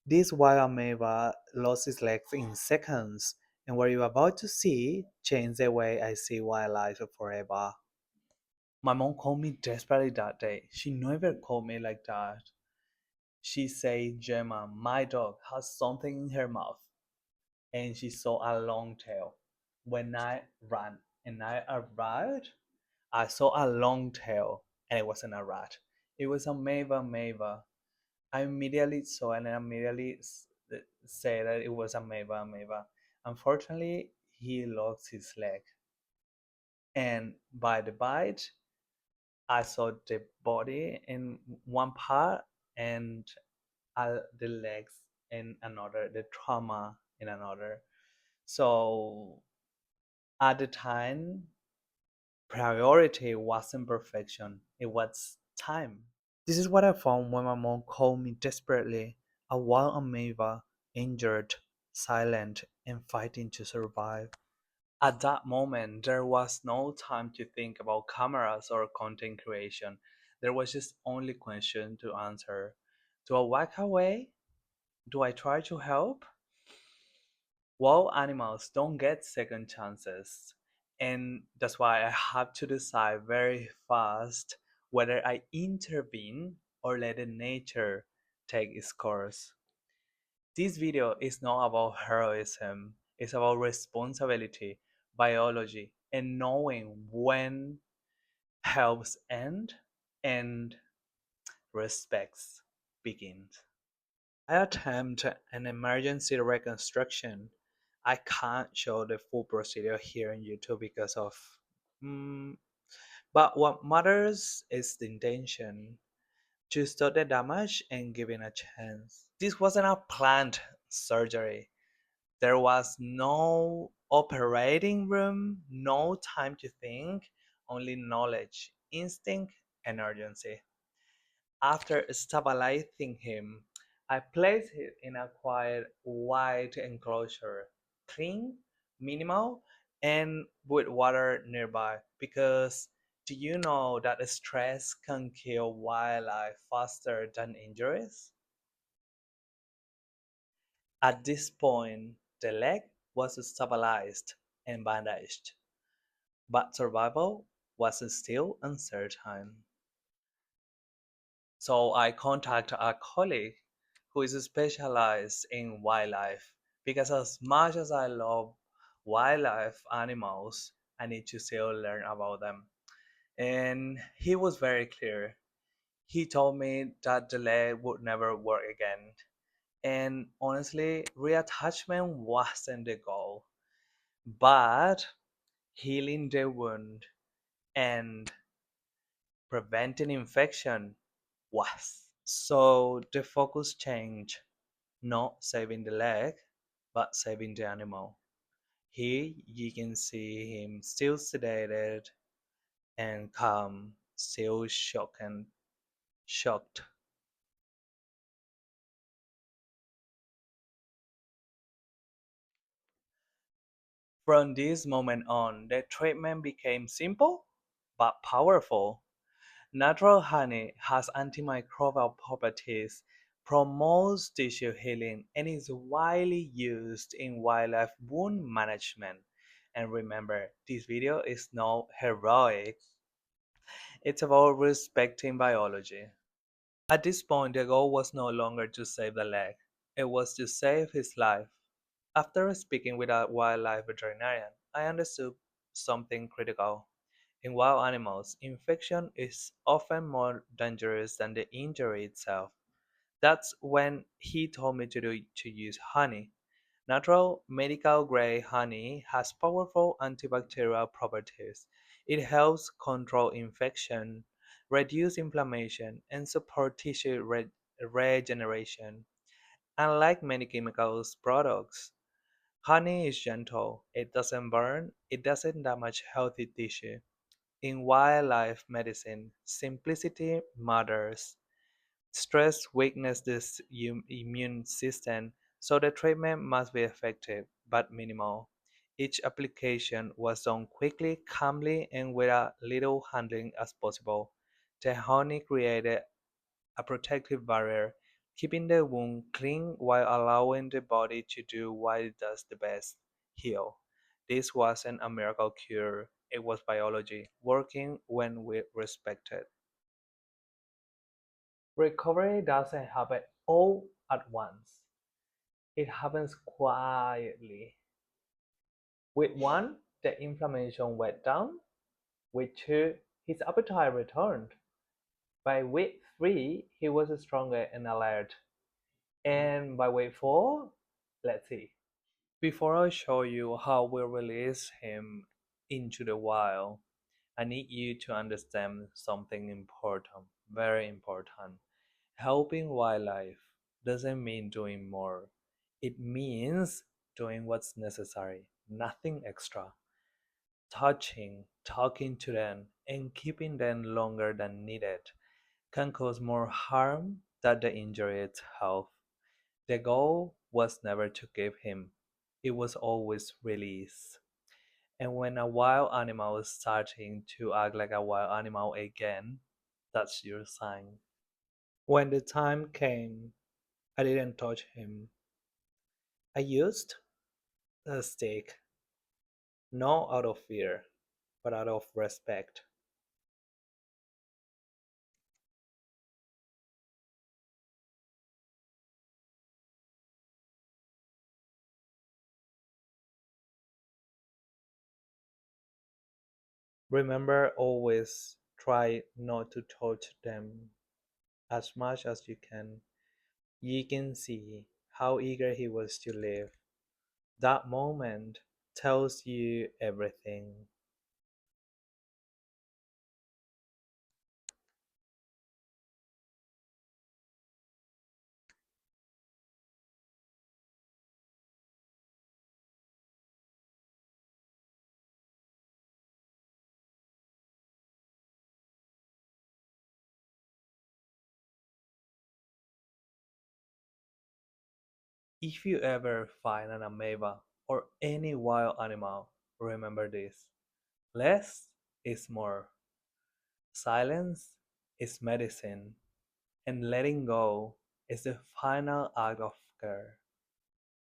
This wild Ameiva lost its legs in seconds, and what you're about to see changed the way I see wildlife forever. My mom called me desperately that day. She never called me like that. She said, Gemma, my dog has something in her mouth, and she saw a long tail. When I ran and I arrived, I saw a long tail, and it wasn't a rat. It was a Mava Mava. I immediately saw and I immediately said that it was a Mava Mava. Unfortunately, he lost his leg, and by the bite, I saw the body in one part and the legs in another, the trauma in another. So at the time, priority wasn't perfection, it was time. This is what I found when my mom called me desperately, a wild amoeba, injured, silent, and fighting to survive. At that moment, there was no time to think about cameras or content creation. There was just only question to answer. Do I walk away? Do I try to help? Wild animals don't get second chances. And that's why I have to decide very fast whether I intervene or let the nature take its course. This video is not about heroism, it's about responsibility, biology, and knowing when helps end and respects begins. I attempt an emergency reconstruction. I can't show the full procedure here on YouTube because of. Mm, but what matters is the intention to stop the damage and giving a chance. This wasn't a planned surgery. There was no operating room, no time to think, only knowledge, instinct, and urgency. After stabilizing him, I placed him in a quiet, white enclosure, clean, minimal, and with water nearby. Because do you know that stress can kill wildlife faster than injuries? At this point, the leg was stabilized and bandaged, but survival was still uncertain. So I contacted a colleague who is specialized in wildlife because as much as I love wildlife animals, I need to still learn about them. And he was very clear. He told me that the leg would never work again. And honestly, reattachment wasn't the goal, but healing the wound and preventing infection was. So the focus changed, not saving the leg, but saving the animal. Here you can see him still sedated and calm, still shocked. From this moment on, the treatment became simple but powerful. Natural honey has antimicrobial properties, promotes tissue healing, and is widely used in wildlife wound management. And remember, this video is not heroic, it's about respecting biology. At this point, the goal was no longer to save the leg, it was to save his life. After speaking with a wildlife veterinarian, I understood something critical. In wild animals, infection is often more dangerous than the injury itself. That's when he told me to use honey. Natural medical grade honey has powerful antibacterial properties. It helps control infection, reduce inflammation, and support tissue regeneration. Unlike many chemicals products, honey is gentle. It doesn't burn, it doesn't damage healthy tissue. In wildlife medicine, simplicity matters. Stress weakens the immune system, so the treatment must be effective but minimal. Each application was done quickly, calmly, and with as little handling as possible. The honey created a protective barrier, keeping the wound clean while allowing the body to do what it does the best, heal. This wasn't a miracle cure, it was biology, working when we respect it. Recovery doesn't happen all at once. It happens quietly. With one, the inflammation went down. With two, his appetite returned. By week three, he was stronger and alert. And by week four, let's see. Before I show you how we release him into the wild, I need you to understand something important, very important. Helping wildlife doesn't mean doing more. It means doing what's necessary, nothing extra. Touching, talking to them, and keeping them longer than needed can cause more harm than the injury itself. The goal was never to keep him, it was always release. And when a wild animal is starting to act like a wild animal again, that's your sign. When the time came, I didn't touch him. I used a stick, not out of fear, but out of respect. Remember, always try not to touch them as much as you can. You can see how eager he was to live. That moment tells you everything. If you ever find an Ameiva or any wild animal, remember this. Less is more. Silence is medicine, and letting go is the final act of care.